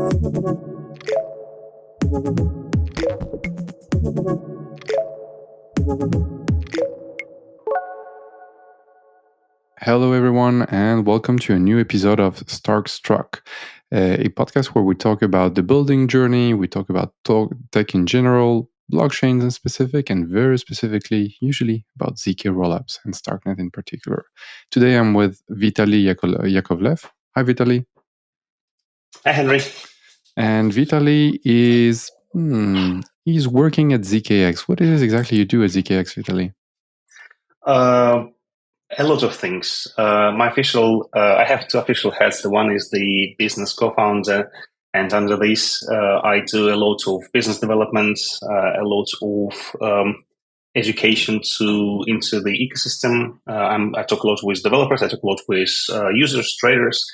Hello, everyone, and welcome to a new episode of Struck, a podcast where we talk about the building journey, we talk about tech in general, blockchains in specific, and very specifically, usually about ZK Rollups and Starknet in particular. Today, I'm with Vitaly Yakovlev. Hi, Vitaly. Hi, Henri. And Vitaly is he's working at ZKX. What is exactly you do at ZKX, Vitaly? A lot of things. I have two official hats. The one is the business co-founder, and under this, I do a lot of business development, a lot of education into the ecosystem. I talk a lot with developers. I talk a lot with users, traders.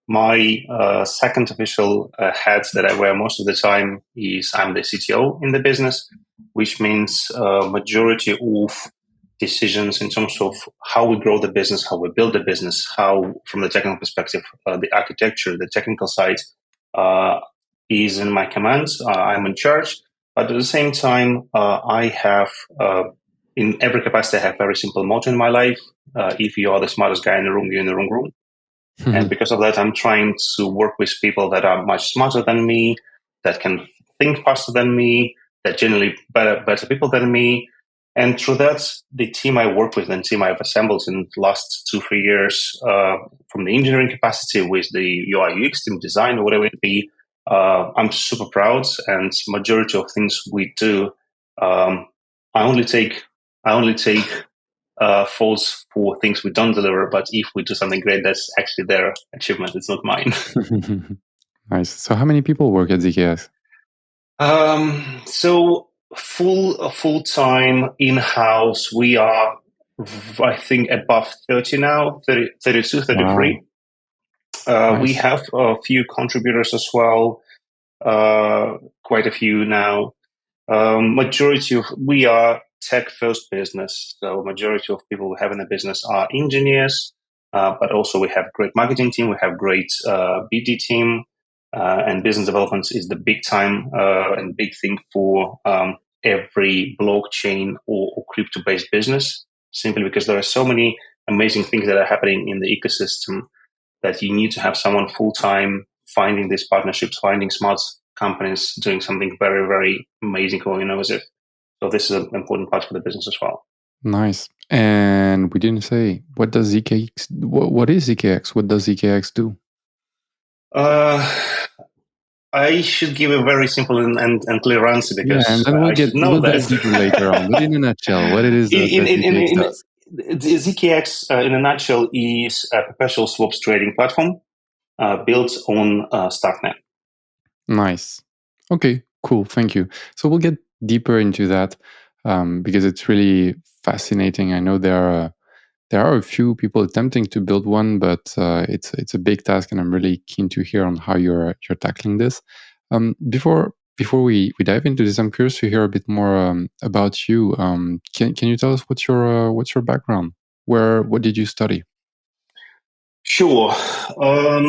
My second official hat that I wear most of the time is I'm the CTO in the business, which means majority of decisions in terms of how we grow the business, how we build the business, how, from the technical perspective, the architecture, the technical side is in my command. I'm in charge. But at the same time, I have, in every capacity, I have very simple motto in my life. If you are the smartest guy in the room, you're in the wrong room. And because of that, I'm trying to work with people that are much smarter than me, that can think faster than me, that generally better people than me. And through that, the team I work with and team I've assembled in the last 2-3 years, from the engineering capacity with the UI UX team design or whatever it be, I'm super proud. And majority of things we do, I only take faults for things we don't deliver. But if we do something great, that's actually their achievement. It's not mine. Nice. So how many people work at ZKS? So full-time in-house, we are, I think, above 30 now, 32, 33. Wow. Nice. We have a few contributors as well, quite a few now. We are tech-first business, so majority of people we have in the business are engineers, but also we have a great marketing team, we have great BD team, and business development is the big time and big thing for every blockchain or crypto-based business, simply because there are so many amazing things that are happening in the ecosystem that you need to have someone full-time finding these partnerships, finding smart companies doing something very, very amazing or innovative. So this is an important part for the business as well. Nice. And we didn't say, what does ZKX, what is ZKX? What does ZKX do? I should give a very simple and clear answer because and then we'll dive deeper later on. But in a nutshell, what it is that ZKX does? ZKX, in a nutshell, is a perpetual swaps trading platform built on Starknet. Nice. Okay, cool. Thank you. So we'll get deeper into that because it's really fascinating. I know there are a few people attempting to build one, but it's a big task, and I'm really keen to hear on how you're tackling this. Before we dive into this, I'm curious to hear a bit more about you. Can you tell us what's your background? What did you study? Sure. How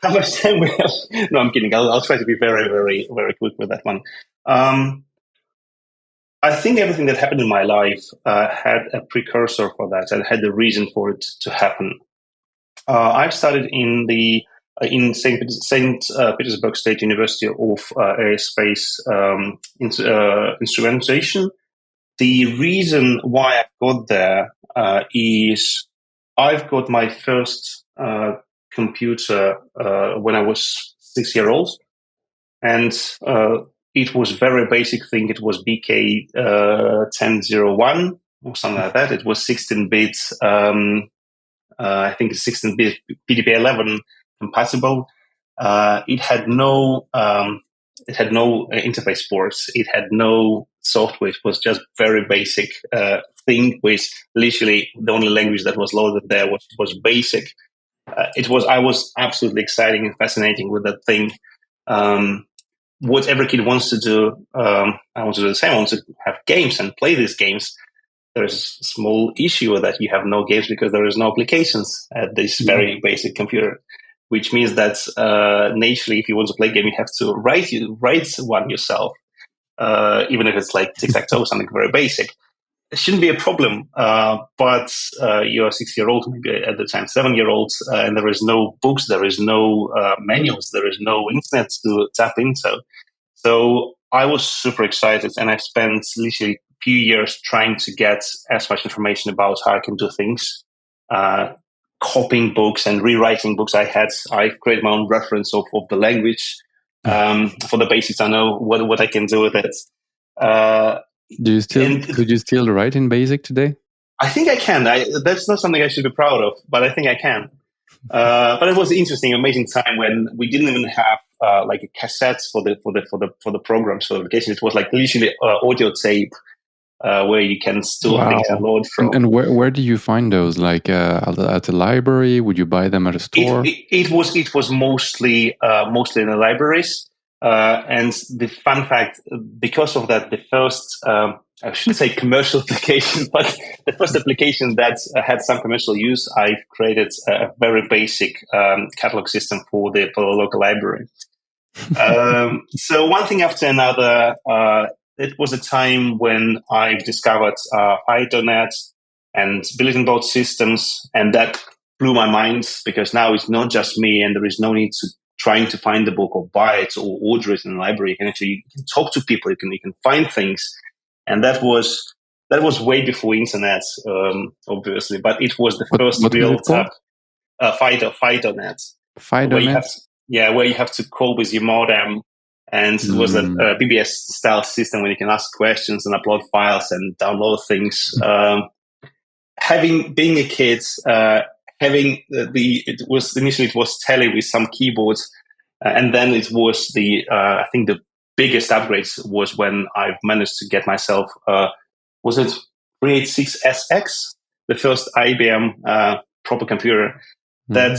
much time we have? No, I'm kidding. I'll try to be very, very, very quick with that one. I think everything that happened in my life had a precursor for that and had a reason for it to happen. I've studied in St. Petersburg State University of Aerospace Instrumentation. The reason why I got there is I've got my first computer when I was 6 years old, and it was very basic thing. It was BK 1001 or something like that. It was 16-bit. I think it's 16-bit PDP-11 compatible. It had no interface ports. It had no software. It was just very basic thing with literally the only language that was loaded there was basic. I was absolutely exciting and fascinating with that thing. What every kid wants to do, I want to do the same. I want to have games and play these games. There's a small issue that you have no games because there is no applications at this very basic computer. which means that naturally, if you want to play a game, you have to write one yourself, even if it's like tic-tac-toe, something very basic. It shouldn't be a problem, but you're a 6-year-old, maybe at the time 7-year-old, and there is no books, there is no manuals, there is no internet to tap into. So I was super excited, and I spent literally a few years trying to get as much information about how I can do things, copying books and rewriting books. I created my own reference of the language for the basics. I know what I can do with it. Could you still write in BASIC today? I think I can. That's not something I should be proud of, but I think I can. But it was an interesting, amazing time when we didn't even have like a cassette for the programs for the application. It was like literally audio tape where you can store things and load from. And where do you find those? Like at a library? Would you buy them at a store? It was mostly in the libraries. And the fun fact, because of that, the first, I shouldn't say commercial application, but the first application that had some commercial use, I created a very basic catalog system for the local library. So one thing after another, it was a time when I discovered Internet and bulletin board systems, and that blew my mind, because now it's not just me, and there is no need to trying to find the book or buy it or order it in the library. You can talk to people, you can find things. And that was way before internet, obviously, but it was the first real tap. FidoNet. Where you have to call with your modem, and it was a BBS style system where you can ask questions and upload files and download things. Being a kid, it was initially Tele with some keyboards, and then it was I think the biggest upgrades was when I've managed to get myself was it 386SX, the first IBM proper computer. I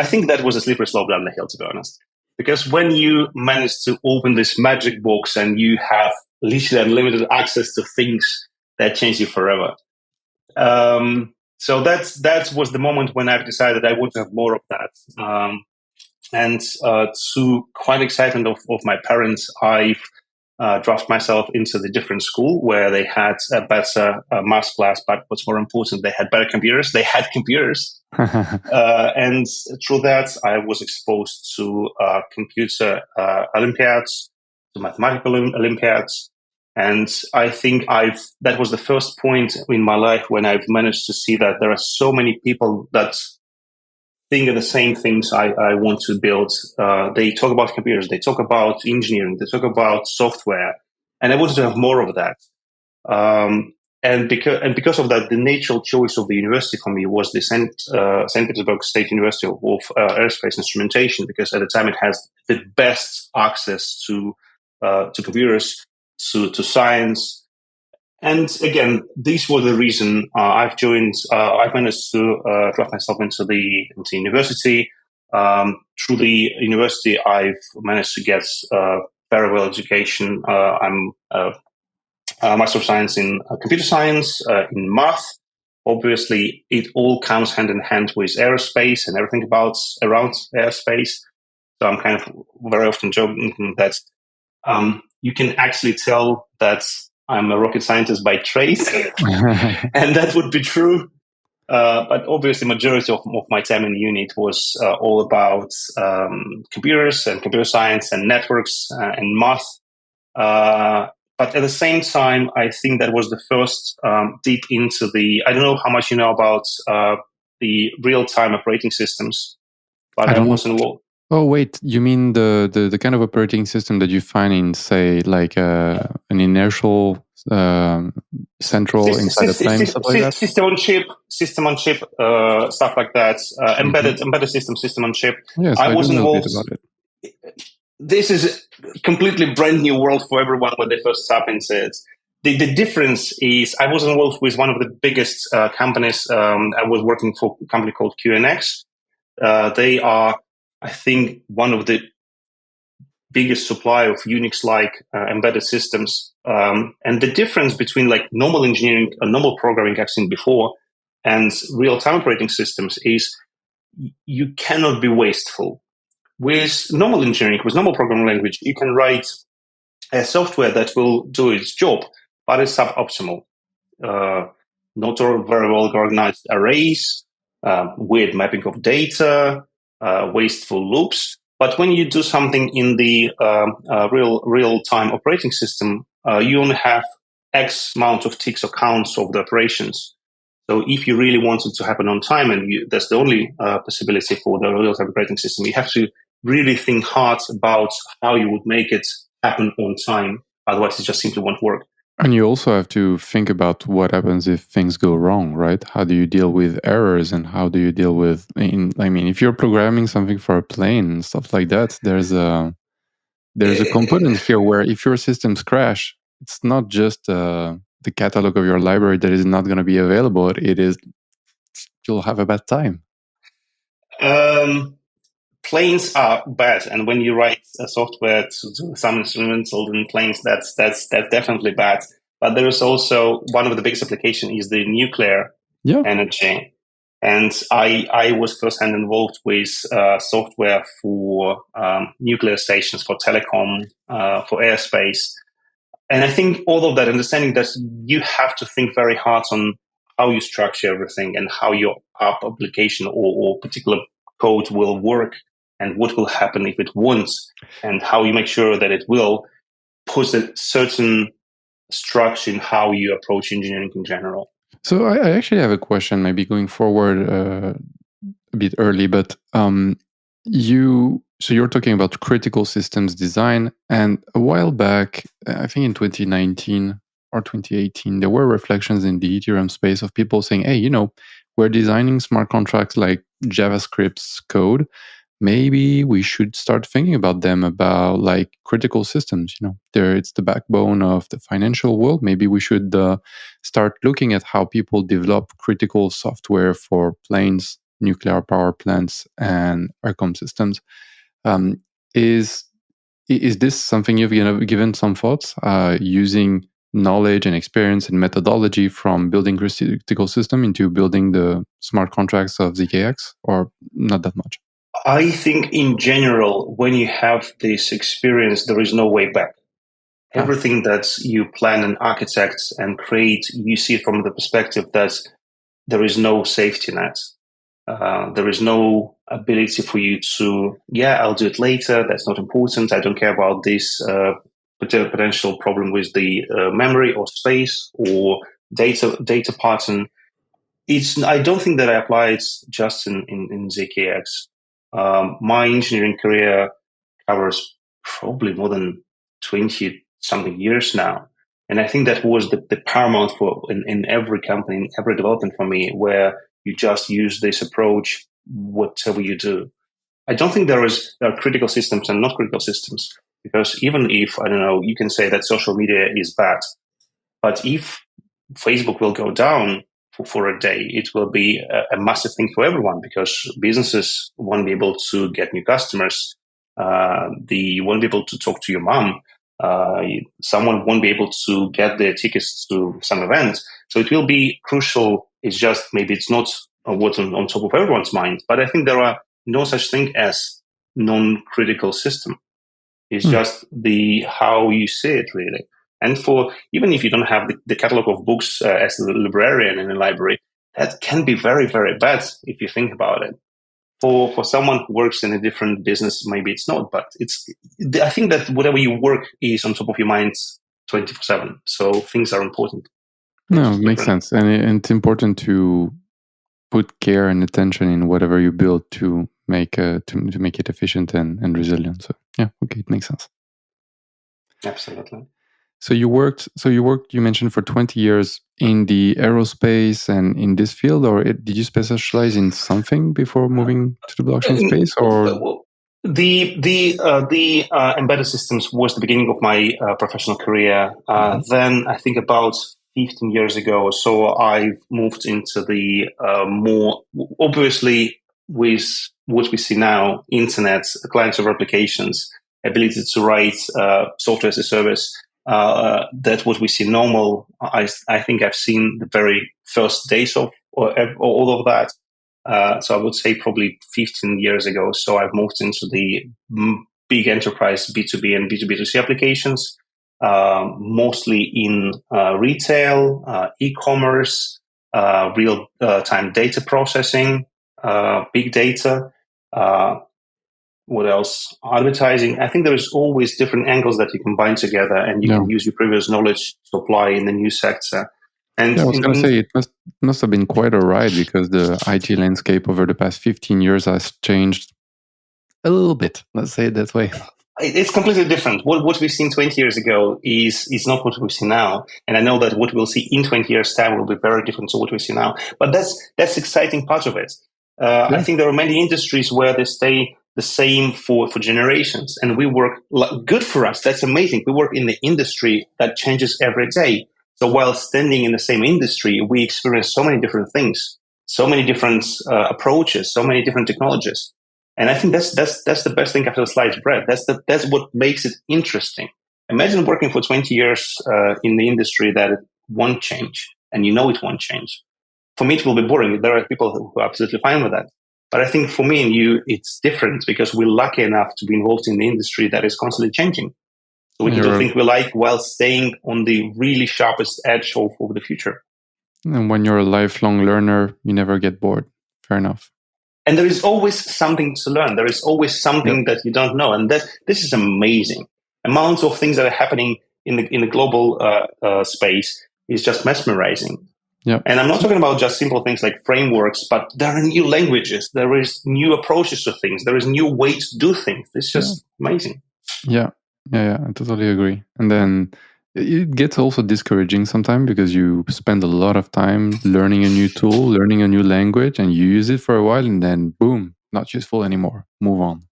think that was a slippery slope down the hill, to be honest, because when you manage to open this magic box and you have literally unlimited access to things, that change you forever. So that was the moment when I've decided I want to have more of that. And to quite excitement of my parents, I've drafted myself into the different school where they had a better math class, but what's more important, they had better computers. They had computers. And through that, I was exposed to computer Olympiads, to mathematical Olympiads. And I think that was the first point in my life when I've managed to see that there are so many people that think of the same things I want to build. They talk about computers, they talk about engineering, they talk about software, and I wanted to have more of that. And because of that, the natural choice of the university for me was the St. Petersburg State University of Aerospace Instrumentation, because at the time it has the best access to computers, to science. And again, these were the reason I've managed to draft myself into university. Through the university, I've managed to get very well education. I'm a Master of Science in Computer Science, in Math. Obviously, it all comes hand in hand with aerospace and everything around aerospace. So I'm kind of very often joking that you can actually tell that I'm a rocket scientist by trade, and that would be true. But obviously, majority of my time in the unit was all about computers and computer science and networks and math. But at the same time, I think that was the first deep into I don't know how much you know about the real-time operating systems, but I was involved. Oh, wait, you mean the kind of operating system that you find in, say, like an inertial central inside a plane, stuff like that? System on chip, stuff like that. Embedded system on chip. Yes, I was involved. A bit about it. This is a completely brand new world for everyone when they first tap into it. The difference is I was involved with one of the biggest companies. I was working for a company called QNX. They are, I think, one of the biggest supplier of Unix-like embedded systems. And the difference between like normal engineering, normal programming I've seen before, and real-time operating systems is you cannot be wasteful. With normal engineering, with normal programming language, you can write a software that will do its job, but it's suboptimal. Not all very well organized arrays, weird mapping of data, wasteful loops. But when you do something in the real-time operating system, you only have X amount of ticks or counts of the operations. So if you really want it to happen on time, and that's the only possibility for the real-time operating system, you have to really think hard about how you would make it happen on time. Otherwise, it just simply won't work. And you also have to think about what happens if things go wrong, right? How do you deal with errors, and how do you deal with, if you're programming something for a plane and stuff like that, there's a component here where if your systems crash, it's not just the catalog of your library that is not going to be available. It is, you'll have a bad time. Planes are bad, and when you write a software to do some instrumental in planes, that's definitely bad. But there is also one of the biggest applications is the nuclear energy, and I was firsthand involved with software for nuclear stations, for telecom, for airspace, and I think all of that, understanding that you have to think very hard on how you structure everything and how your app application or particular code will work, and what will happen if it won't, and how you make sure that it will, put a certain structure in how you approach engineering in general. So I actually have a question, maybe going forward a bit early, but you're talking about critical systems design, and a while back, I think in 2019 or 2018, there were reflections in the Ethereum space of people saying, hey, we're designing smart contracts like JavaScript's code. Maybe we should start thinking about them about like critical systems. It's the backbone of the financial world. Maybe we should start looking at how people develop critical software for planes, nuclear power plants, and aircom systems. Is this something you've given some thoughts, using knowledge and experience and methodology from building critical system into building the smart contracts of ZKX, or not that much? I think in general, when you have this experience, there is no way back. Everything that you plan and architect and create, you see it from the perspective that there is no safety net. There is no ability for you to, I'll do it later. That's not important. I don't care about this potential problem with the memory or space or data pattern. I don't think that I apply it just in ZKX. My engineering career covers probably more than 20 something years now. And I think that was the paramount for in every company, in every development for me, where you just use this approach, whatever you do. I don't think there are critical systems and not critical systems, because even if, I don't know, you can say that social media is bad, but if Facebook will go down for a day, it will be a massive thing for everyone, because businesses won't be able to get new customers. They won't be able to talk to your mom. Someone won't be able to get their tickets to some event. So it will be crucial. It's just maybe it's not what's on top of everyone's mind. But I think there are no such thing as non-critical system. It's just how you see it, really. And for even if you don't have the catalog of books as a librarian in a library, that can be very, very bad if you think about it. For someone who works in a different business, maybe it's not, but I think that whatever you work is on top of your mind 24/7. So things are important. No, it makes sense. And it's important to put care and attention in whatever you build to make it efficient and resilient. So it makes sense. Absolutely. So you worked, you mentioned, for 20 years in the aerospace and in this field, or did you specialize in something before moving to the blockchain space? Or the embedded systems was the beginning of my professional career. Then I think about 15 years ago or so, I moved into the more, obviously, with what we see now, internet, client-server applications, ability to write software as a service. That's what we see normal. I think I've seen the very first days of all of that. So I would say probably 15 years ago. So I've moved into the big enterprise B2B and B2B2C applications, mostly in retail, e-commerce, real-time data processing, big data. What else? Advertising. I think there's always different angles that you combine together, and you can use your previous knowledge to apply in the new sector. And I was going to say, it must have been quite a ride, because the IT landscape over the past 15 years has changed a little bit. Let's say it that way. It's completely different. What we've seen 20 years ago is not what we see now. And I know that what we'll see in 20 years' time will be very different to what we see now. But that's the exciting part of it. I think there are many industries where they stay the same for generations. And we work, good for us. That's amazing. We work in the industry that changes every day. So while standing in the same industry, we experience so many different things, so many different approaches, so many different technologies. And I think that's the best thing after sliced bread. That's what makes it interesting. Imagine working for 20 years in the industry that it won't change, and you know it won't change. For me, it will be boring. There are people who are absolutely fine with that. But I think for me and you, it's different, because we're lucky enough to be involved in the industry that is constantly changing. So we can do things we like while staying on the really sharpest edge of the future. And when you're a lifelong learner, you never get bored. Fair enough. And there is always something to learn. There is always something that you don't know. And this is amazing. Amounts of things that are happening in the global space is just mesmerizing. Yeah. And I'm not talking about just simple things like frameworks, but there are new languages. There is new approaches to things. There is new ways to do things. It's just amazing. Yeah, I totally agree. And then it gets also discouraging sometimes, because you spend a lot of time learning a new tool, learning a new language, and you use it for a while, and then boom, not useful anymore. Move on.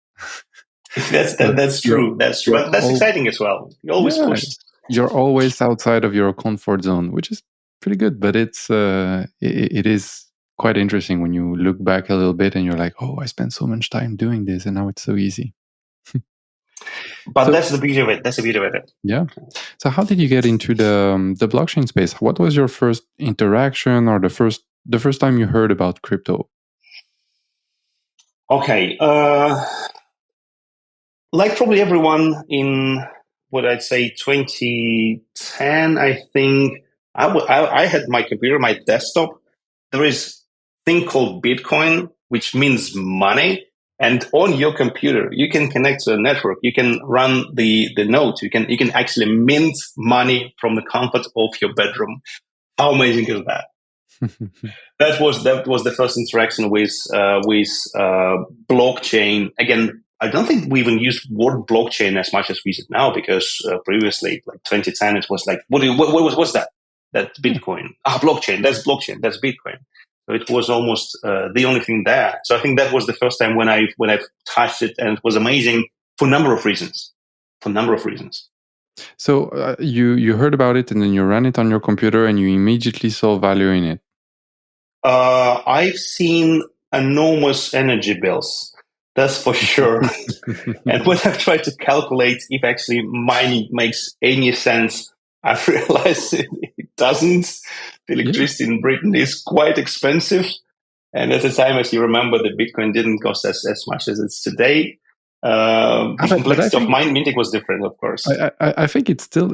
That's true. That's true. But that's exciting as well. You're always pushed. You're always outside of your comfort zone, which is pretty good. But it is quite interesting when you look back a little bit and you're like, oh, I spent so much time doing this, and now it's so easy. But that's the beauty of it. That's the beauty of it. Yeah. So how did you get into the blockchain space? What was your first interaction, or the first time you heard about crypto? Okay. Like probably everyone in what I'd say 2010, I think I had my computer, my desktop. There is a thing called Bitcoin, which means money. And on your computer, you can connect to a network. You can run the node. You can actually mint money from the comfort of your bedroom. How amazing is that? That was the first interaction with blockchain. Again, I don't think we even use word blockchain as much as we use it now, because previously, like 2010, it was like, what's that? That's Bitcoin. Blockchain. That's blockchain. That's Bitcoin. So it was almost the only thing there. So I think that was the first time when I touched it, and it was amazing for a number of reasons. So you heard about it, and then you ran it on your computer, and you immediately saw value in it. I've seen enormous energy bills. That's for sure. And when I've tried to calculate if actually mining makes any sense, I've realized it doesn't. The electricity in Britain is quite expensive. And at the time, as you remember, the Bitcoin didn't cost as much as it's today. The complexity of minting was different, of course. I think it's still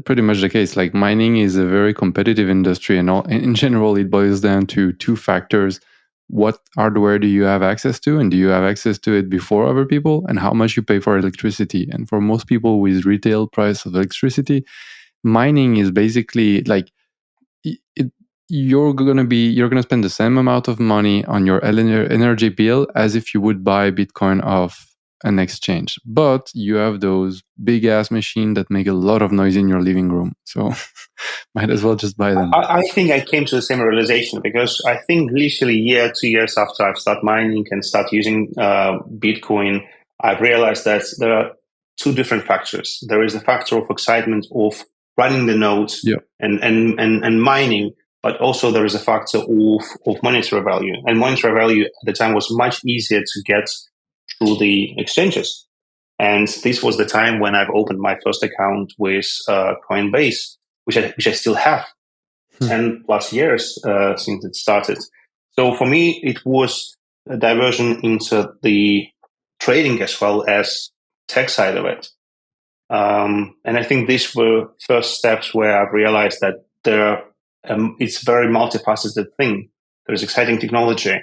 pretty much the case. Like, mining is a very competitive industry, and in general, it boils down to two factors. What hardware do you have access to, and do you have access to it before other people, and how much you pay for electricity? And for most people with retail price of electricity, mining is basically like you're gonna spend the same amount of money on your energy bill as if you would buy Bitcoin off an exchange, but you have those big ass machines that make a lot of noise in your living room, so might as well just buy them. I think I came to the same realization, because I think literally 2 years after I've started mining and start using Bitcoin, I've realized that there are two different factors. There is the factor of excitement of running the nodes and mining, but also there is a factor of monetary value. And monetary value at the time was much easier to get through the exchanges. And this was the time when I've opened my first account with Coinbase, which I still have 10 plus years since it started. So for me, it was a diversion into the trading as well as tech side of it. And I think these were first steps where I realized that it's a very multifaceted thing. There's exciting technology.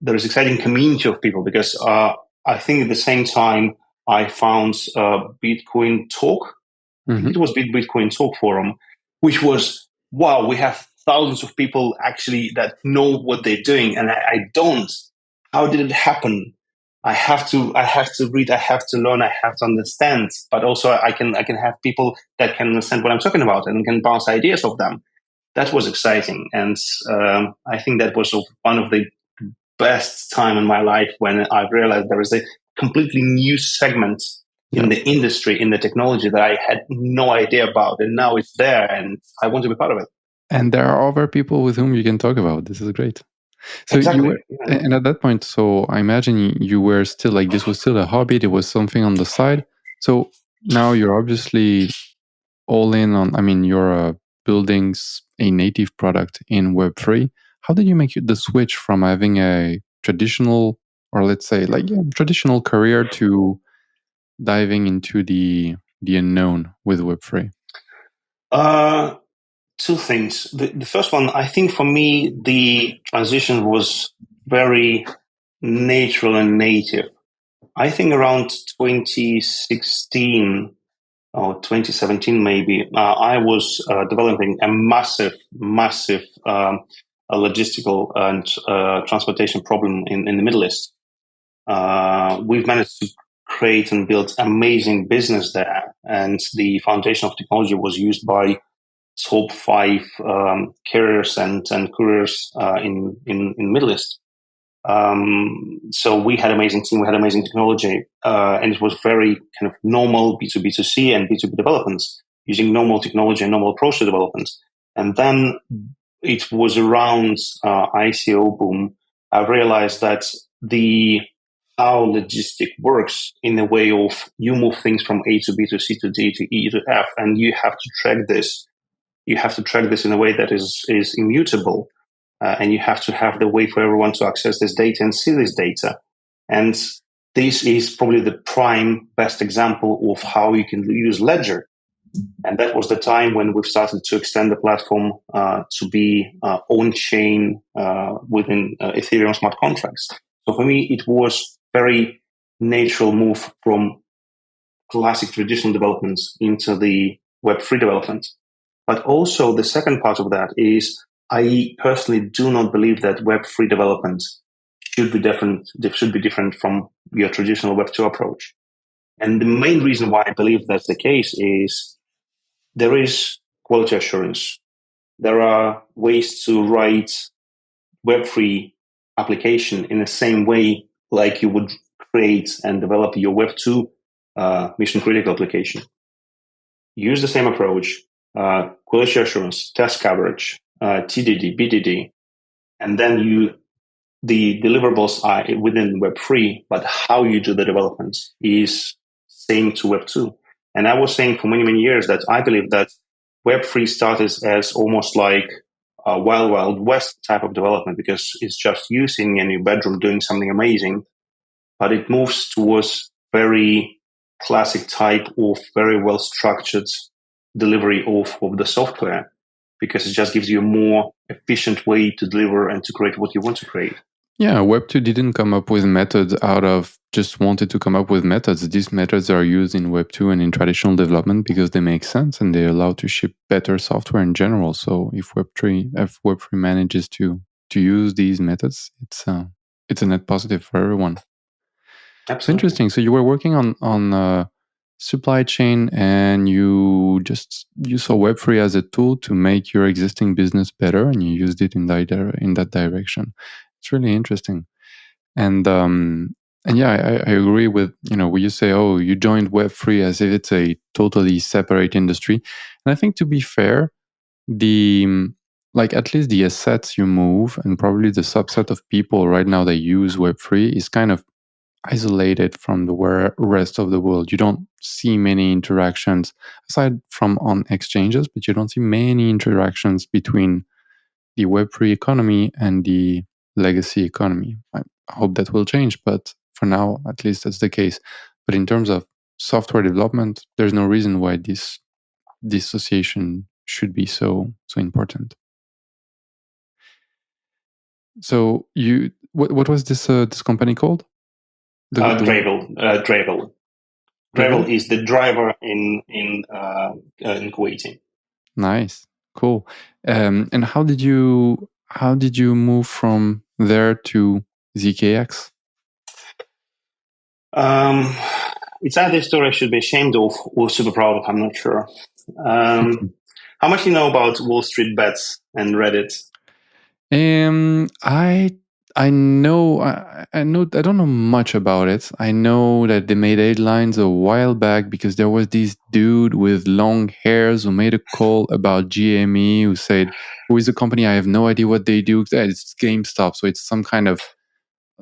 There's exciting community of people because I think at the same time I found Bitcoin Talk. I think it was Bitcoin Talk Forum, which was, wow, we have thousands of people actually that know what they're doing, and I don't. How did it happen? I have to read, I have to learn, I have to understand. But also I can have people that can understand what I'm talking about and can bounce ideas off them. That was exciting, and I think that was one of the best time in my life when I realized there is a completely new segment in the industry, in the technology that I had no idea about, and now it's there, and I want to be part of it. And there are other people with whom you can talk about. This is great. So exactly. you were, and at that point, so I imagine you were still like, this was still a hobby. There was something on the side. So now you're obviously all in on, I mean, you're building a native product in Web3. How did you make the switch from having a traditional, or let's say like traditional career, to diving into the unknown with Web3? Two things. The first one, I think for me, the transition was very natural and native. I think around 2016 or 2017, maybe, I was developing a massive logistical and transportation problem in the Middle East. We've managed to create and build amazing business there, and the foundation of technology was used by top 5 carriers and couriers in Middle East. So we had amazing team, we had amazing technology, and it was very kind of normal B2B2C and B2B developments using normal technology and normal approach to development. And then it was around ICO boom, I realized that how logistic works in the way of you move things from A to B to C to D to E to F, and you have to track this. You have to track this in a way that is immutable. And you have to have the way for everyone to access this data and see this data. And this is probably the prime best example of how you can use Ledger. And that was the time when we've started to extend the platform to be on-chain within Ethereum smart contracts. So for me, it was very natural move from classic traditional developments into the Web3 development. But also the second part of that is I personally do not believe that Web3 development should be different from your traditional Web2 approach. And the main reason why I believe that's the case is there is quality assurance. There are ways to write Web3 application in the same way like you would create and develop your Web2 mission critical application. Use the same approach, quality assurance, test coverage, TDD, BDD, and then the deliverables are within Web3, but how you do the development is same to Web2. And I was saying for many, many years that I believe that Web3 started as almost like a wild, wild west type of development because it's just you sitting in your bedroom doing something amazing, but it moves towards very classic type of very well structured delivery of the software, because it just gives you a more efficient way to deliver and to create what you want to create. Yeah, Web2 didn't come up with methods out of just wanted to come up with methods. These methods are used in Web2 and in traditional development because they make sense and they allow to ship better software in general. So if Web3 manages to use these methods, it's a net positive for everyone. Absolutely. It's interesting. So you were working on supply chain, and you saw Web3 as a tool to make your existing business better, and you used it in that direction. It's really interesting. And yeah, I agree with, when you say, oh, you joined Web3 as if it's a totally separate industry. And I think, to be fair, at least the assets you move and probably the subset of people right now that use Web3 is kind of isolated from the rest of the world. You don't see many interactions aside from on exchanges, but you don't see many interactions between the Web3 economy and the legacy economy. I hope that will change, but for now, at least that's the case. But in terms of software development, there's no reason why this dissociation should be so important. So what was this company called? Drabble. Drabble is the driver in Kuwait. Nice, cool. And how did you move from there to ZKX? It's either a story I should be ashamed of or super proud of. I'm not sure. How much do you know about Wall Street Bets and Reddit? I know I don't know much about it. I know that they made headlines a while back because there was this dude with long hairs who made a call about GME who said, "Who is a company? I have no idea what they do." It's GameStop, so it's some kind of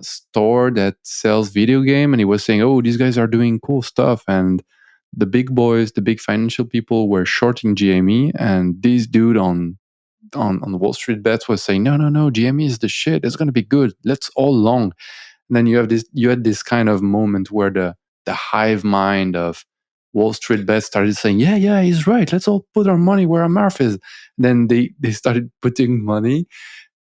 store that sells video game, and he was saying, "Oh, these guys are doing cool stuff," and the big boys, the big financial people, were shorting GME, and this dude on Wall Street Bets was saying, no, GME is the shit. It's going to be good. Let's all long. And then you had this kind of moment where the hive mind of Wall Street Bets started saying, yeah, he's right. Let's all put our money where our mouth is. Then they started putting money,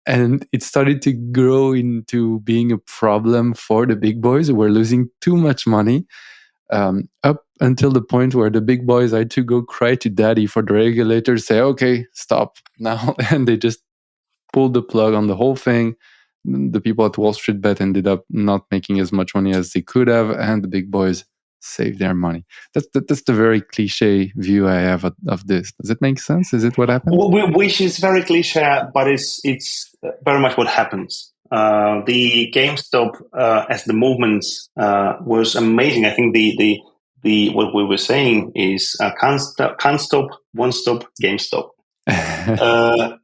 and it started to grow into being a problem for the big boys who were losing too much money. Up until the point where the big boys had to go cry to daddy for the regulators, say, okay, stop now. And they just pulled the plug on the whole thing. The people at Wall Street Bet ended up not making as much money as they could have, and the big boys saved their money. That's the very cliche view I have of this. Does it make sense? Is it what happened? Which is very cliche, but it's very much what happens. The GameStop as the movement was amazing. I think the what we were saying is can't stop, won't stop, GameStop.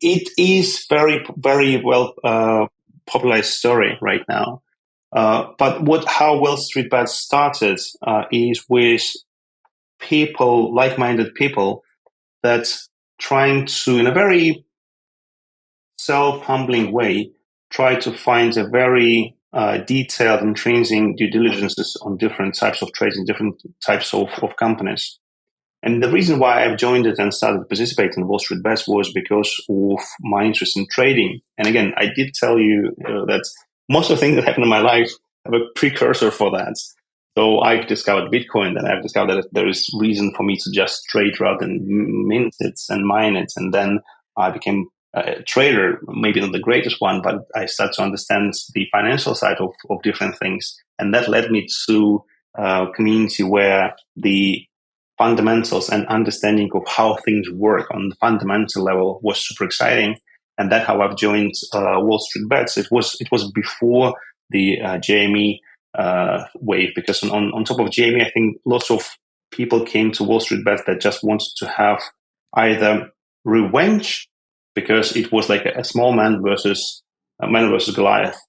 It is very well popularized story right now. But how Wall Street Bets started is with people, like-minded people, that trying to, in a very self-humbling way, try to find a very detailed and intrinsic due diligences on different types of trades and different types of companies. And the reason why I've joined it and started participating in Wall Street Bets was because of my interest in trading. And again, I did tell you that most of the things that happen in my life have a precursor for that. So I've discovered Bitcoin, and I've discovered that there is reason for me to just trade rather than mint it and mine it. And then I became a trader, maybe not the greatest one, but I started to understand the financial side of different things. And that led me to a community where the fundamentals and understanding of how things work on the fundamental level was super exciting. And that's how I've joined Wall Street Bets. It was before the JME wave, because on top of JME, I think lots of people came to Wall Street Bets that just wanted to have either revenge, because it was like a small man versus Goliath.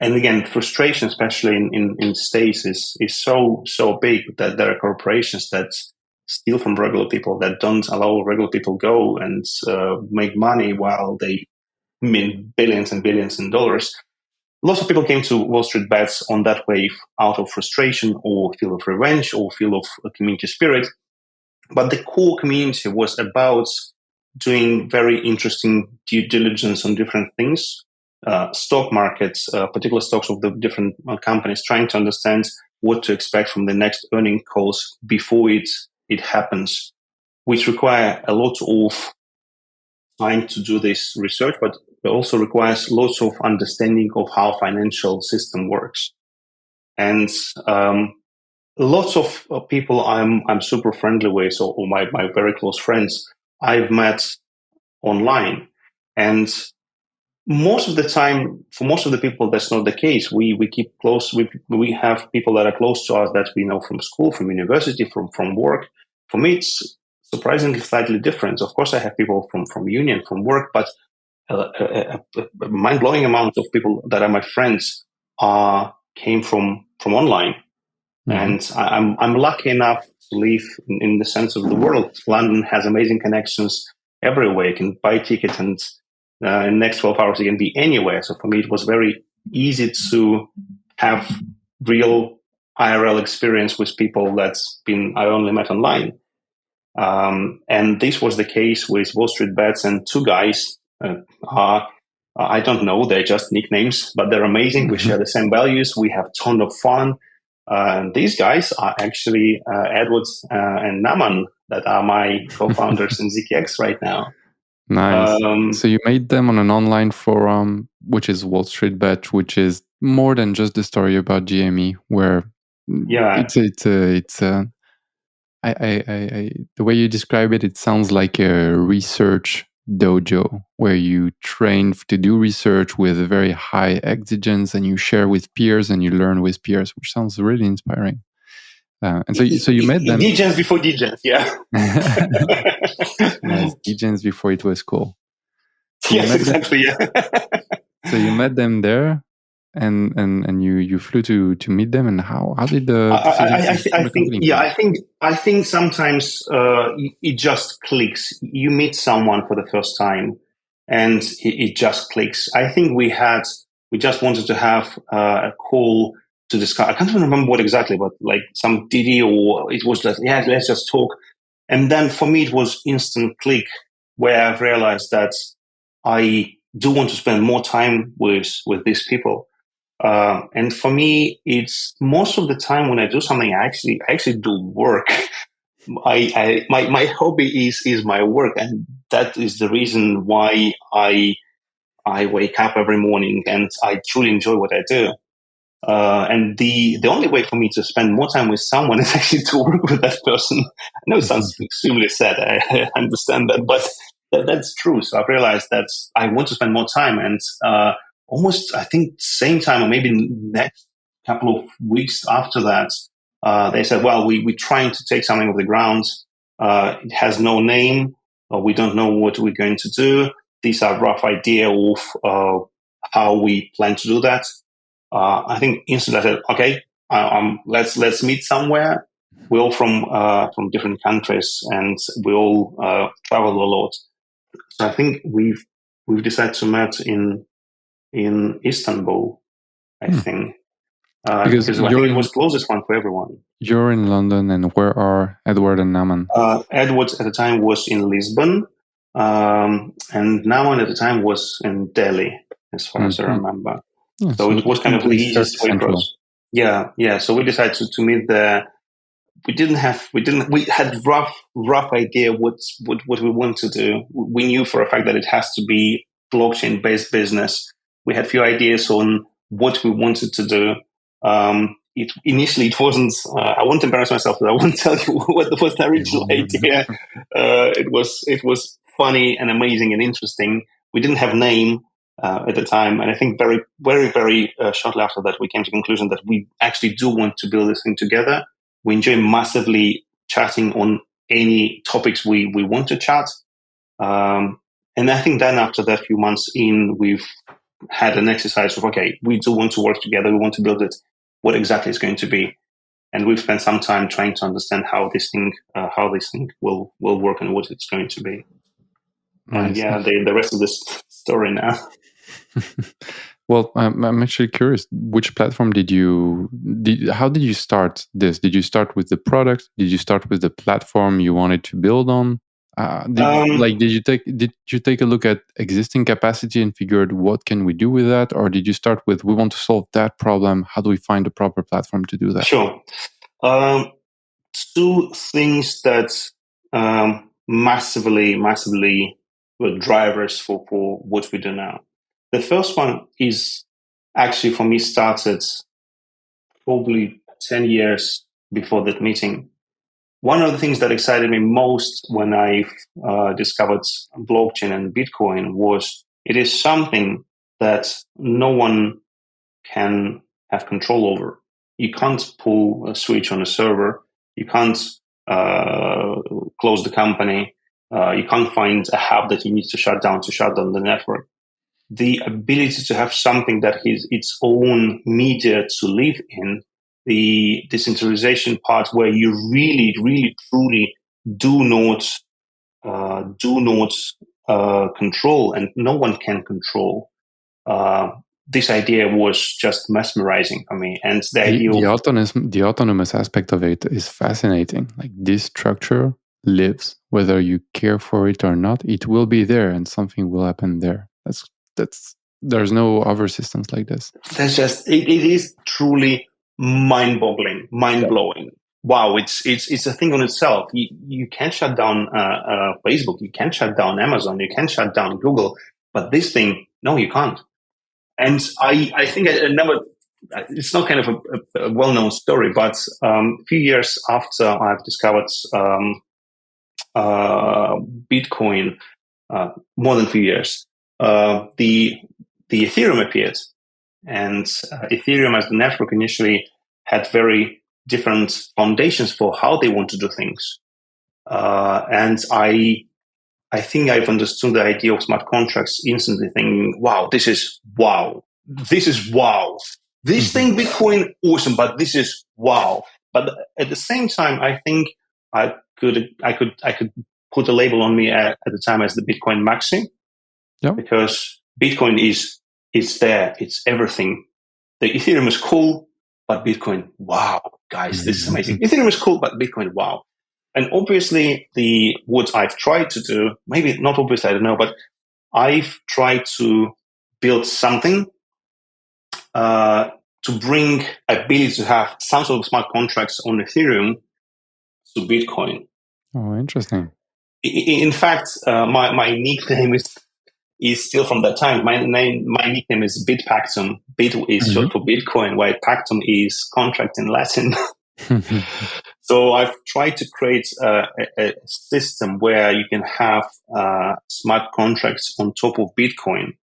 And again, frustration, especially in states, is so big that there are corporations that steal from regular people, that don't allow regular people go and make money while they mint billions and billions in dollars. Lots of people came to Wall Street Bets on that wave out of frustration or feel of revenge or feel of a community spirit. But the core community was about doing very interesting due diligence on different things, stock markets, particular stocks of the different companies, trying to understand what to expect from the next earning calls before it happens, which require a lot of time to do this research, but it also requires lots of understanding of how financial system works. And lots of people I'm super friendly with, or my very close friends, I've met online. And most of the time, for most of the people, that's not the case. We keep close. We have people that are close to us that we know from school, from university, from work. For me, it's surprisingly slightly different. Of course, I have people from union, from work, but a mind-blowing amount of people that are my friends came from online. And I'm lucky enough to live in the sense of the world. London has amazing connections everywhere. You can buy tickets and in the next 12 hours, you can be anywhere. So for me, it was very easy to have real IRL experience with people I only met online. And this was the case with Wall Street Bets, and two guys I don't know, they're just nicknames, but they're amazing. We share the same values. We have a ton of fun. And these guys are actually Edward and Naman, that are my co-founders in ZKX right now. Nice. So you made them on an online forum, which is Wall Street Bet, which is more than just the story about GME, where the way you describe it, it sounds like a research dojo where you train to do research with a very high exigence, and you share with peers and you learn with peers, which sounds really inspiring. And so you met them. Degens before degens, yeah. Nice, degens before it was cool. So yes, exactly. Yeah. So you met them there, and you flew to meet them. And how did the I think sometimes it just clicks. You meet someone for the first time, and it just clicks. I think we just wanted to have a call to discuss. I can't even remember what exactly, but like some DD, or it was like, yeah, let's just talk. And then for me, it was instant click, where I've realized that I do want to spend more time with these people. And for me, it's most of the time when I do something, I actually do work. My hobby is my work, and that is the reason why I wake up every morning and I truly enjoy what I do. And the only way for me to spend more time with someone is actually to work with that person. I know it sounds extremely sad. I understand that, but that's true. So I've realized that I want to spend more time, and almost, I think, same time, or maybe next couple of weeks after that, they said, well, we're trying to take something off the ground. It has no name, or we don't know what we're going to do. These are rough idea of how we plan to do that. I think instantly I said, okay, let's meet somewhere. We're all from different countries, and we all travel a lot. So I think we've decided to meet in Istanbul, I think, because I think it was closest one for everyone. You're in London, and where are Edward and Naman? Edward at the time was in Lisbon, and Naman at the time was in Delhi, as far as I remember. Yeah, so it was kind of the easiest way for us. Yeah. So we decided to meet there. We had rough idea what we want to do. We knew for a fact that it has to be blockchain based business. We had few ideas on what we wanted to do. Initially it wasn't. I won't embarrass myself, but I won't tell you what was the original idea. It was funny and amazing and interesting. We didn't have name at the time, and I think very, very, very shortly after that, we came to the conclusion that we actually do want to build this thing together. We enjoy massively chatting on any topics we want to chat. And I think then after that few months in, we've had an exercise of, okay, we do want to work together. We want to build it. What exactly it's going to be? And we've spent some time trying to understand how this thing will work and what it's going to be. And yeah, the rest of this story now. Well, I'm actually curious. Which platform how did you start this? Did you start with the product? Did you start with the platform you wanted to build on? Did you take a look at existing capacity and figured what can we do with that, or did you start with we want to solve that problem? How do we find a proper platform to do that? Sure. Two things that massively were drivers for what we do now. The first one is actually for me started probably 10 years before that meeting. One of the things that excited me most when I discovered blockchain and Bitcoin was it is something that no one can have control over. You can't pull a switch on a server. You can't close the company. You can't find a hub that you need to shut down the network. The ability to have something that is its own media to live in, the decentralization part where you really, really, truly do not control and no one can control, this idea was just mesmerizing for me. And the autonomous aspect of it is fascinating. Like, this structure lives, whether you care for it or not. It will be there, and something will happen there. There's no other systems like this. It is truly mind-boggling, mind-blowing. Wow, it's a thing on itself. You can't shut down Facebook, you can't shut down Amazon, you can't shut down Google, but this thing, no, you can't. And I think I never. It's not kind of a well-known story, but a few years after I've discovered Bitcoin, more than a few years, the Ethereum appeared, and Ethereum as the network initially had very different foundations for how they want to do things, and I think I've understood the idea of smart contracts instantly, thinking, wow. This is wow. This thing, Bitcoin, awesome, but this is wow. But at the same time, I think I could put a label on me at the time as the Bitcoin maxi, because Bitcoin is there, it's everything. The Ethereum is cool, but Bitcoin, wow, guys, this is amazing. Ethereum is cool, but Bitcoin, wow. And obviously, what I've tried to do, maybe not obviously, I don't know, but I've tried to build something to bring ability to have some sort of smart contracts on Ethereum to Bitcoin. Oh, interesting. In fact, my nickname is still from that time. My nickname is Bitpactum. Bit is short for Bitcoin, while Pactum is contract in Latin. So I've tried to create a system where you can have smart contracts on top of Bitcoin.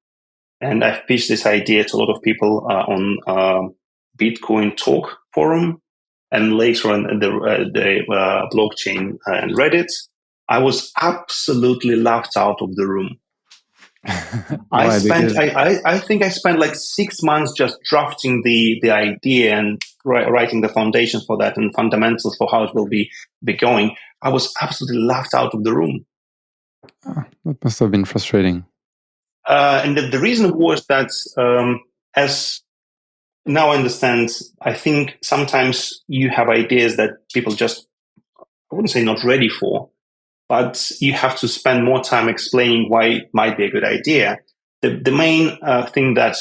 And I've pitched this idea to a lot of people on Bitcoin Talk forum, and later on the blockchain and Reddit. I was absolutely laughed out of the room. I think I spent like 6 months just drafting the idea and writing the foundations for that and fundamentals for how it will be going. I was absolutely laughed out of the room. That must have been frustrating. And the reason was that, as now I understand, I think sometimes you have ideas that people just, I wouldn't say not ready for, but you have to spend more time explaining why it might be a good idea. The main thing that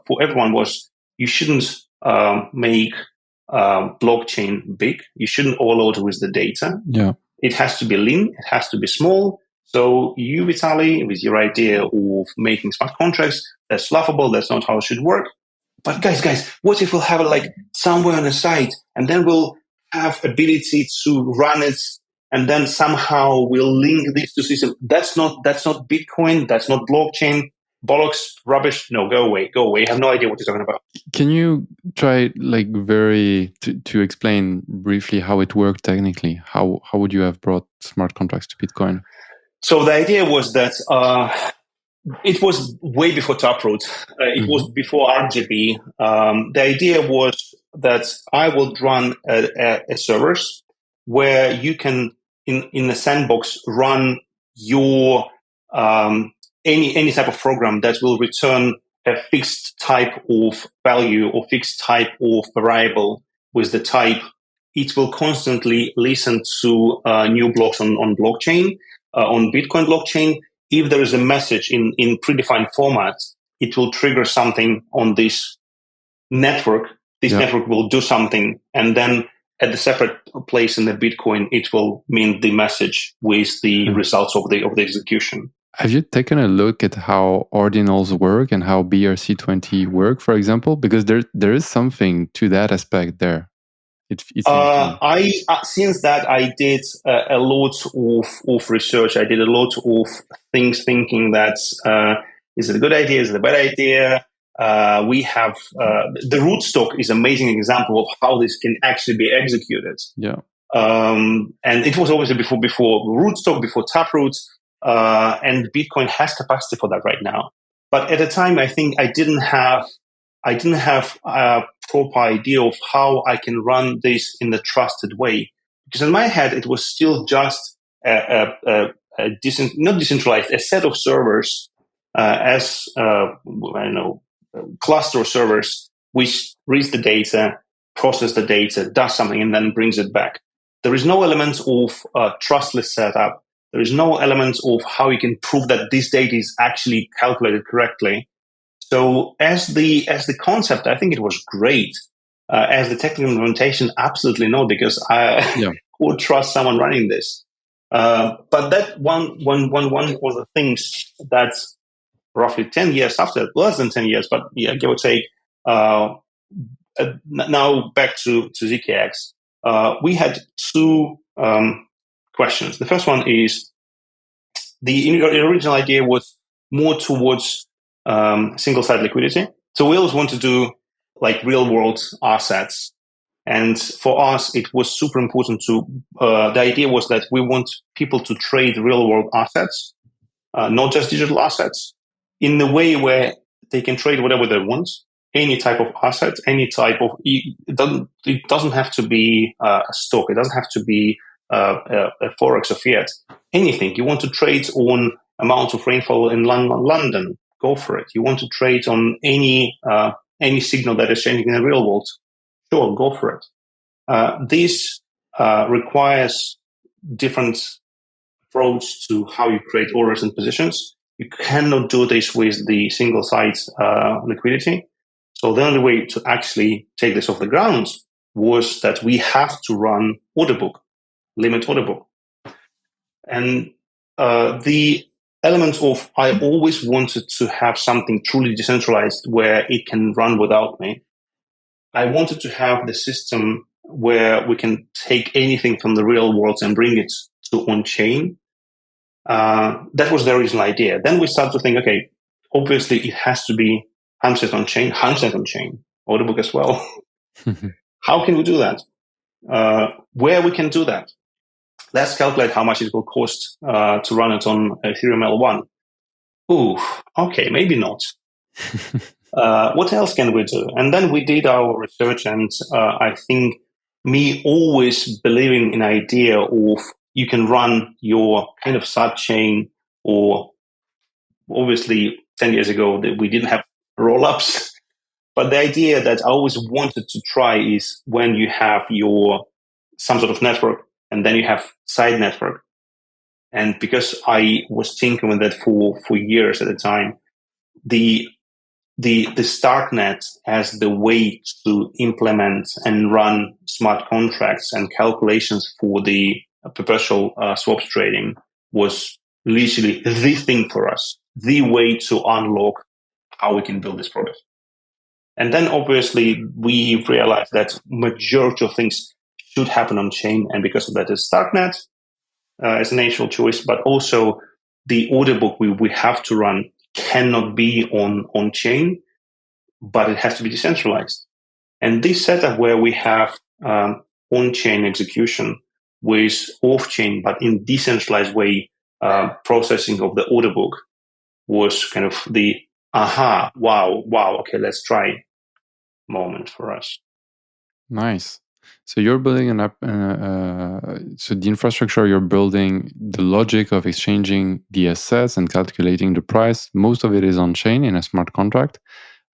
for everyone was, you shouldn't make blockchain big. You shouldn't overload with the data. Yeah. It has to be lean. It has to be small. So you, Vitaly, with your idea of making smart contracts, that's laughable. That's not how it should work. But guys, what if we'll have it like somewhere on the site, and then we'll have ability to run it, and then somehow we'll link these two systems? That's not Bitcoin. That's not blockchain. Bollocks, rubbish. No, go away. I have no idea what you're talking about. Can you try to explain briefly how it worked technically? How would you have brought smart contracts to Bitcoin? So the idea was that it was way before Taproot. It was before RGB. The idea was that I would run a servers where you can, in a sandbox, run your any type of program that will return a fixed type of value or fixed type of variable with the type. It will constantly listen to new blocks on blockchain, on Bitcoin blockchain. If there is a message in predefined format, it will trigger something on this network. This network will do something, and then at the separate place in the Bitcoin, it will mint the message with the results of the execution. Have you taken a look at how ordinals work and how BRC20 work, for example? Because there is something to that aspect there. Since that I did a lot of research. I did a lot of things thinking that is it a good idea? Is it a bad idea? We have the rootstock is an amazing example of how this can actually be executed. Yeah. And it was obviously before rootstock, before Taproot, and Bitcoin has capacity for that right now. But at the time, I think I didn't have a proper idea of how I can run this in the trusted way. Because in my head, it was still just a not decentralized, a set of servers as cluster of servers which reads the data, process the data, does something, and then brings it back. There is no element of trustless setup. There is no element of how you can prove that this data is actually calculated correctly. So as the concept, I think it was great. As the technical implementation, absolutely not, because I would trust someone running this. But that one of the things that roughly 10 years after, less than 10 years, but yeah, give or take, now back to ZKX, we had two questions. The first one is the original idea was more towards single-site liquidity. So we always want to do like real-world assets. And for us, it was super important to, the idea was that we want people to trade real-world assets, not just digital assets, in the way where they can trade whatever they want, any type of asset, any type of, it doesn't have to be a stock, it doesn't have to be a Forex or fiat, anything. You want to trade on amount of rainfall in London, go for it. You want to trade on any signal that is changing in the real world, sure, go for it. This requires different approach to how you create orders and positions. You cannot do this with the single site liquidity. So the only way to actually take this off the ground was that we have to run Orderbook, limit Orderbook. And the element of I always wanted to have something truly decentralized where it can run without me. I wanted to have the system where we can take anything from the real world and bring it to on-chain. That was the original idea. Then we started to think, okay, obviously it has to be 100% on-chain, 100% on-chain, Orderbook as well. How can we do that? Where we can do that? Let's calculate how much it will cost to run it on Ethereum L1. Ooh, okay, maybe not. What else can we do? And then we did our research, and I think me always believing in idea of you can run your kind of sidechain, or obviously 10 years ago that we didn't have rollups, but the idea that I always wanted to try is when you have some sort of network and then you have side network. And because I was thinking with that for years at the time, the Starknet as the way to implement and run smart contracts and calculations for the perpetual swaps trading was literally the thing for us, the way to unlock how we can build this product. And then obviously we realized that majority of things should happen on chain, and because of that is Starknet as a natural choice, but also the Orderbook we have to run cannot be on chain, but it has to be decentralized. And this setup where we have on-chain execution with off-chain, but in decentralized way, processing of the Orderbook was kind of the wow, okay, let's try moment for us. Nice. So you're building an app. So the infrastructure you're building, the logic of exchanging the assets and calculating the price, most of it is on chain in a smart contract.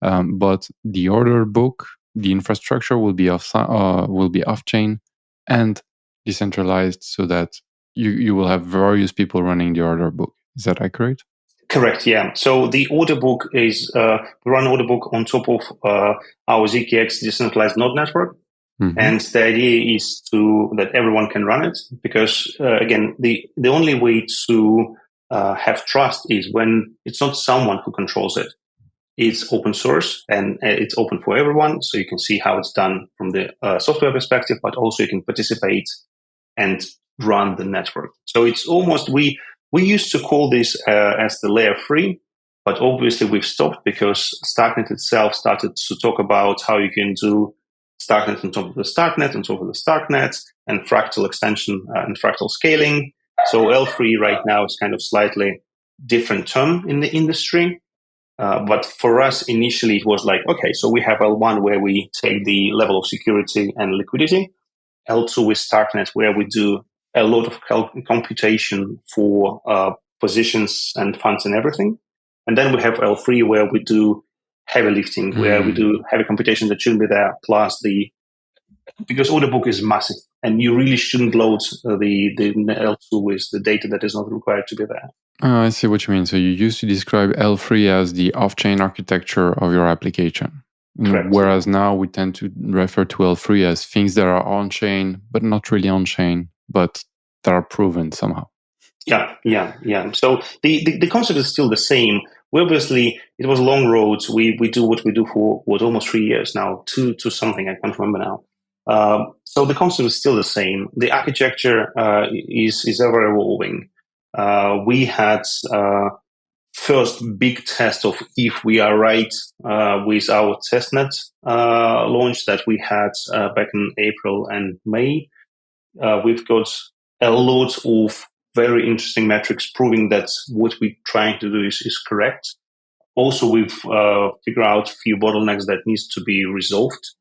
But the order book, the infrastructure will be off chain and decentralized, so that you will have various people running the order book. Is that accurate? Correct, yeah. So the Orderbook is we run Orderbook on top of our ZKX decentralized node network. Mm-hmm. And the idea is that everyone can run it, because again, the only way to have trust is when it's not someone who controls it. It's open source and it's open for everyone, so you can see how it's done from the software perspective, but also you can participate and run the network. So it's almost we used to call this as the layer 3, but obviously we've stopped because Starknet itself started to talk about how you can do Starknet on top of the Starknet, on top of the Starknet, and fractal extension and fractal scaling. So L3 right now is kind of slightly different term in the industry. But for us, initially, it was like, okay, so we have L1 where we take the level of security and liquidity. L2 is Starknet where we do a lot of computation for positions and funds and everything. And then we have L3 where we do heavy lifting, where we do heavy computation that shouldn't be there, plus because Orderbook is massive and you really shouldn't load the L2 with the data that is not required to be there. I see what you mean. So you used to describe L3 as the off-chain architecture of your application. Correct. Whereas now we tend to refer to L3 as things that are on-chain, but not really on-chain, but that are proven somehow. Yeah. So the concept is still the same. We obviously, it was a long road. We do what we do for almost 3 years now, two something, I can't remember now. So the concept is still the same. The architecture is ever evolving. We had first big test of if we are right with our testnet launch that we had back in April and May. We've got a lot of very interesting metrics proving that what we're trying to do is correct. Also, we've figured out a few bottlenecks that needs to be resolved.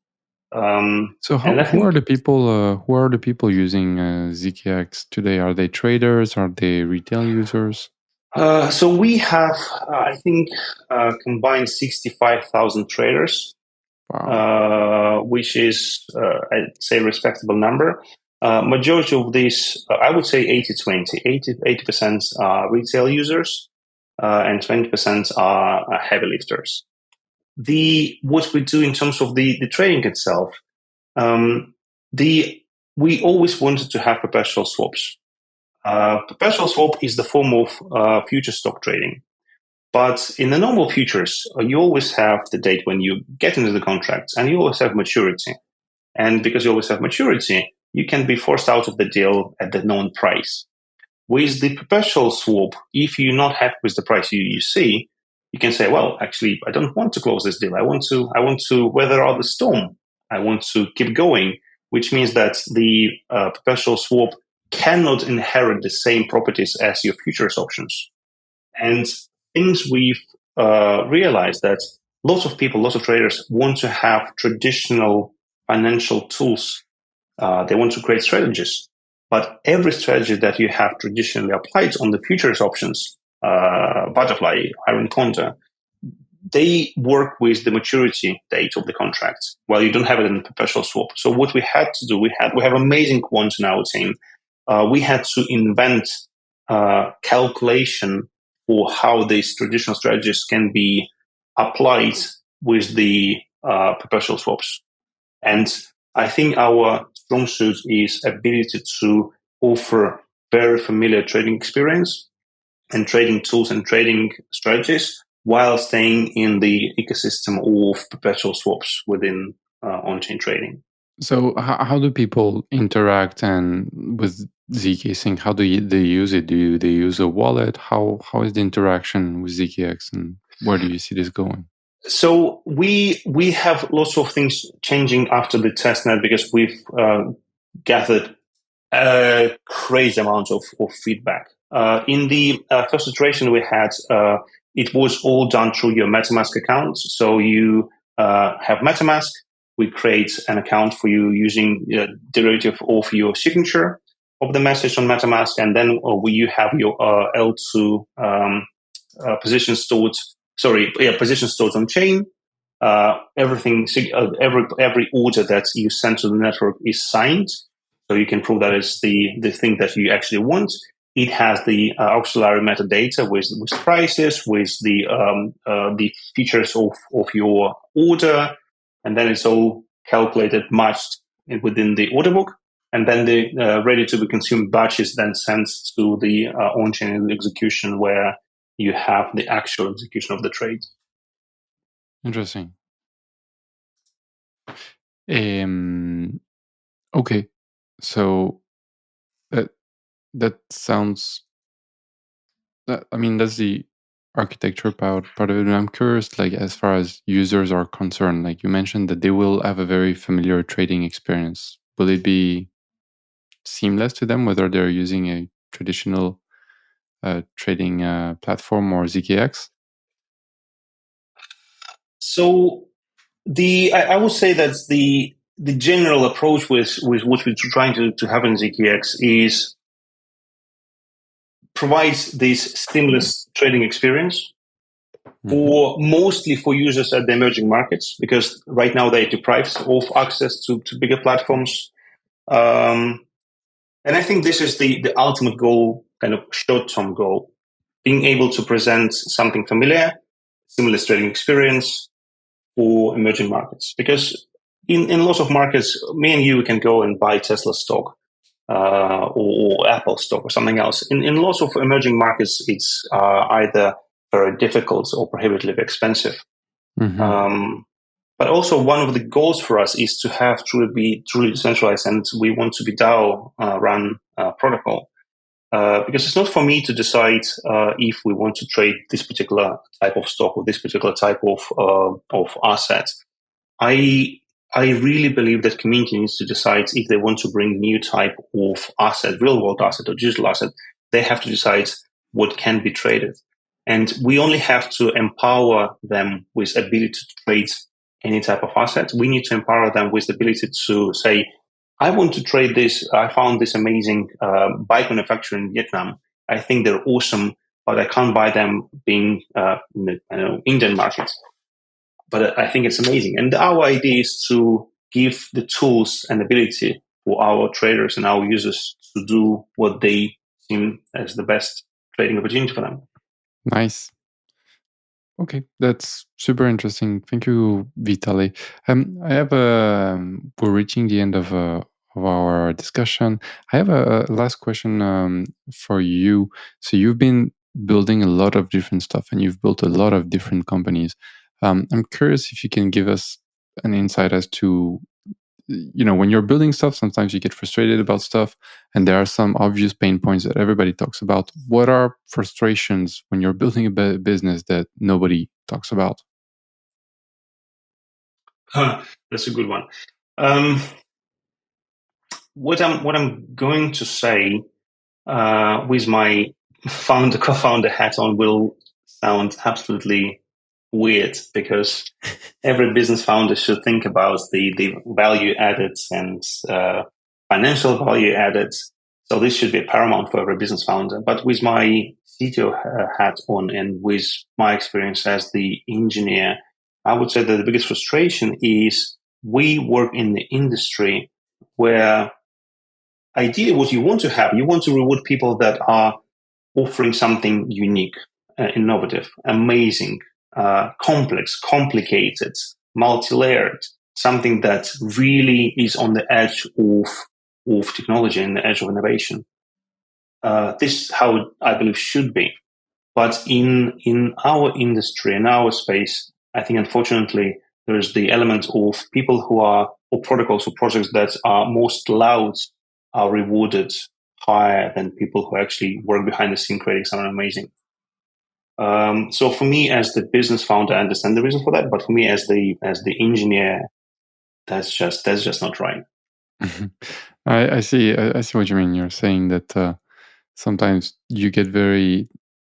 So who are the people using ZKX today? Are they traders? Are they retail users? So we have, I think, combined 65,000 traders, wow. Which is, I'd say, a respectable number. Majority of these, I would say 80-20. 80% are retail users, and 20% are heavy lifters. What we do in terms of the trading itself, we always wanted to have perpetual swaps. Perpetual swap is the form of future stock trading. But in the normal futures, you always have the date when you get into the contracts, and you always have maturity. And because you always have maturity, you can be forced out of the deal at the known price. With the perpetual swap, if you're not happy with the price you see, you can say, well, actually, I don't want to close this deal. I want to weather out the storm. I want to keep going, which means that the perpetual swap cannot inherit the same properties as your futures options. And things we've realized that lots of people, lots of traders want to have traditional financial tools. They want to create strategies. But every strategy that you have traditionally applied on the futures options, Butterfly, Iron Condor, they work with the maturity date of the contract, while you don't have it in the perpetual swap. So what we had to do, we have amazing quants in our team. We had to invent calculation for how these traditional strategies can be applied with the perpetual swaps. And I think our strong suit is ability to offer very familiar trading experience and trading tools and trading strategies while staying in the ecosystem of perpetual swaps within on-chain trading. So how do people interact and with ZK Sync? How do they use it? Do they use a wallet? How is the interaction with ZKX, and where do you see this going? So we have lots of things changing after the testnet because we've gathered a crazy amount of feedback. In the first iteration we had, it was all done through your MetaMask account. So you have MetaMask. We create an account for you using the derivative of your signature of the message on MetaMask, and then you have your L2 position stored. Position stored on chain. Everything, every order that you send to the network is signed, so you can prove that it's the thing that you actually want. It has the auxiliary metadata with prices, with the features of your order, and then it's all calculated, matched within the order book, and then the ready to be consumed batch is then sent to the on-chain execution where you have the actual execution of the trade. Interesting. Okay, so that sounds. I mean, that's the architecture part of it. And I'm curious, like, as far as users are concerned, like you mentioned that they will have a very familiar trading experience. Will it be seamless to them, whether they're using a traditional trading platform or ZKX? So I would say that the general approach with what we're trying to have in ZKX is provides this seamless trading experience for mostly for users at the emerging markets, because right now they're deprived of access to bigger platforms. And I think this is the ultimate goal, kind of short-term goal, being able to present something familiar, seamless trading experience for emerging markets. Because in lots of markets, me and you can go and buy Tesla stock or Apple stock or something else. In lots of emerging markets, it's either very difficult or prohibitively expensive. But also one of the goals for us is to have truly decentralized, and we want to be DAO run protocol. Because it's not for me to decide if we want to trade this particular type of stock or this particular type of asset. I really believe that community needs to decide if they want to bring new type of asset, real world asset or digital asset. They have to decide what can be traded. And we only have to empower them with ability to trade any type of asset. We need to empower them with the ability to say, I want to trade this. I found this amazing bike manufacturer in Vietnam. I think they're awesome, but I can't buy them being in the Indian market. But I think it's amazing. And our idea is to give the tools and ability for our traders and our users to do what they seem as the best trading opportunity for them. Nice. Okay, that's super interesting. Thank you, Vitaly. I have we're reaching the end of our discussion. I have a last question for you. So you've been building a lot of different stuff, and you've built a lot of different companies. I'm curious if you can give us an insight as to, when you're building stuff, sometimes you get frustrated about stuff, and there are some obvious pain points that everybody talks about. What are frustrations when you're building a business that nobody talks about? That's a good one. What I'm going to say with my co-founder hat on will sound absolutely weird, because every business founder should think about the value added and financial value added. So this should be paramount for every business founder. But with my CTO hat on and with my experience as the engineer, I would say that the biggest frustration is we work in the industry where ideally what you want to reward people that are offering something unique, innovative, amazing, complex, complicated, multi-layered, something that really is on the edge of technology and the edge of innovation. This is how I believe should be. But in our industry, in our space, I think unfortunately there's the element of people who are, or protocols or projects that are most loud are rewarded higher than people who actually work behind the scene creating something amazing. So for me, as the business founder, I understand the reason for that. But for me, as the engineer, that's just not right. I see. I see what you mean. You're saying that sometimes you get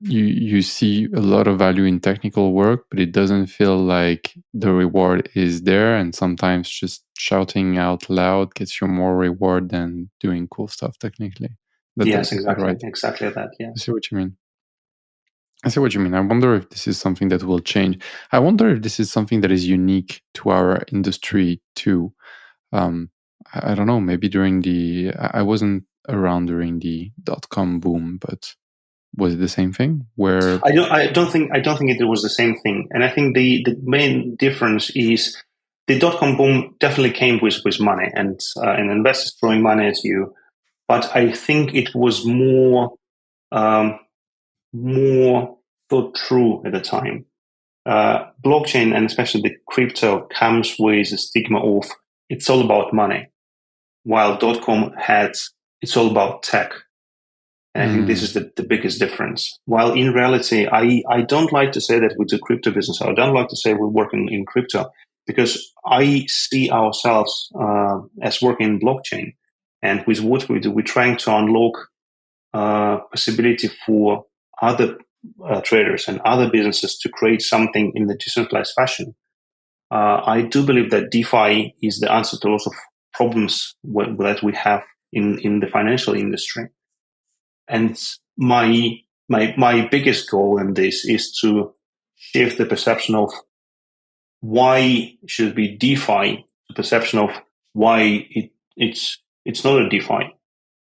you see a lot of value in technical work, but it doesn't feel like the reward is there. And sometimes just shouting out loud gets you more reward than doing cool stuff technically. Yes, exactly. Right? Exactly that. Yeah. I see what you mean. I wonder if this is something that will change. I wonder if this is something that is unique to our industry too. I don't know. Maybe I wasn't around during the dotcom boom, but was it the same thing? Where I don't think it was the same thing. And I think the main difference is the dotcom boom definitely came with money and investors throwing money at you. But I think it was more thought through at the time. Blockchain, and especially the crypto, comes with a stigma of it's all about money, while dotcom it's all about tech. And I think this is the biggest difference. While in reality, I don't like to say that we do crypto business. I don't like to say we work in crypto, because I see ourselves as working in blockchain. And with what we do, we're trying to unlock possibility for other traders and other businesses to create something in the decentralized fashion. I do believe that DeFi is the answer to lots of problems that we have in the financial industry. And my biggest goal in this is to shift the perception of why should be DeFi, the perception of why it's not a DeFi.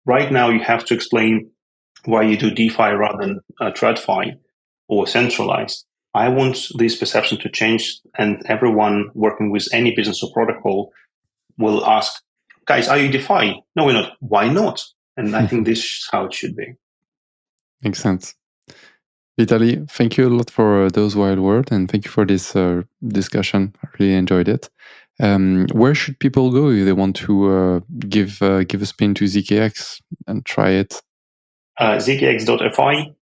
Right now, you have to explain why you do DeFi rather than TradFi or centralized. I want this perception to change, and everyone working with any business or protocol will ask, guys, are you DeFi? No, we're not. Why not? And I think this is how it should be. Makes sense. Vitaly, thank you a lot for those wild words, and thank you for this discussion. I really enjoyed it. Where should people go if they want to give a spin to ZKX and try it? ZKX.fi.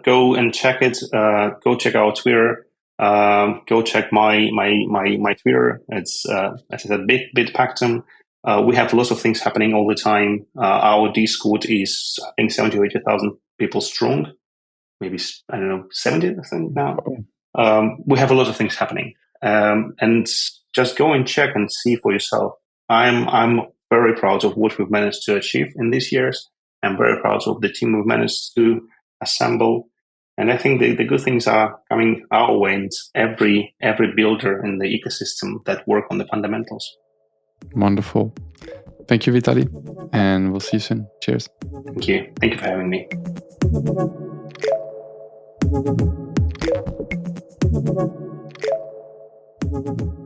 Go and check it. Go check our Twitter. Go check my Twitter. It's as I said, Bitpactum. We have lots of things happening all the time. Our Discord is, I think, 70 or 80,000 people strong. Maybe, I don't know, 70, I think now. We have a lot of things happening. And just go and check and see for yourself. I'm very proud of what we've managed to achieve in these years. I'm very proud of the team we've managed to assemble. And I think the good things are coming our way, and every builder in the ecosystem that work on the fundamentals. Wonderful. Thank you, Vitaly. And we'll see you soon. Cheers. Thank you. Thank you for having me. Thank you.